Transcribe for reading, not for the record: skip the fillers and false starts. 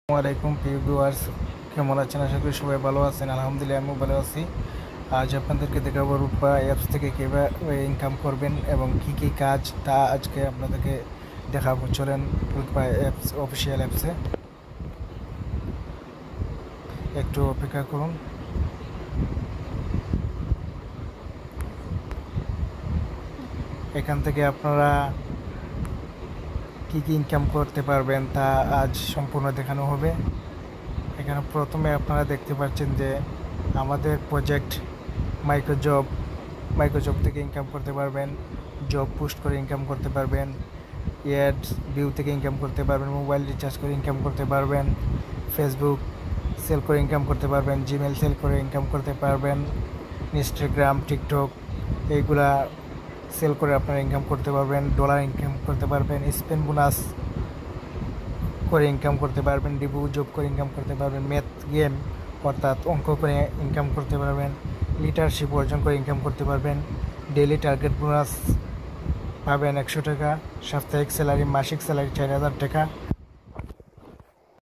আসসালামাইকুম প্রিয় ভিউয়ার্স, কেমন আছেন? আশা করি সবাই ভালো আছেন। আলহামদুলিল্লাহ আমিও ভালো আছি। আজ আপনাদেরকে দেখাবো রূপা অ্যাপস থেকে কীভাবে ইনকাম করবেন এবং কি কি কাজ তা আজকে আপনাদেরকে দেখাবো। চলেন রূপা অ্যাপস অফিসিয়াল অ্যাপসে একটু অপেক্ষা করুন। এখান থেকে আপনারা কি কি ইনকাম করতে পারবেন তা আজ সম্পূর্ণ দেখানো হবে। এখানে প্রথমে আপনারা দেখতে পাচ্ছেন যে আমাদের প্রজেক্ট মাইক্রোজব থেকে ইনকাম করতে পারবেন, জব পোস্ট করে ইনকাম করতে পারবেন, অ্যাডস ভিউ থেকে ইনকাম করতে পারবেন, মোবাইল রিচার্জ করে ইনকাম করতে পারবেন, ফেসবুক সেল করে ইনকাম করতে পারবেন, জিমেল সেল করে ইনকাম করতে পারবেন, ইনস্টাগ্রাম, টিকটক এইগুলা সেল করে আপনারা ইনকাম করতে পারবেন, ডলার ইনকাম করতে পারবেন, স্পেন বোনাস করে ইনকাম করতে পারবেন, রিভিউ জব করে ইনকাম করতে পারবেন, ম্যাথ গেম অর্থাৎ অঙ্ক করে ইনকাম করতে পারবেন, লিডারশিপ অর্জন করে ইনকাম করতে পারবেন, ডেইলি টার্গেট বোনাস পাবেন 100 টাকা, সাপ্তাহিক স্যালারি মাসিক স্যালারি 4000 টাকা।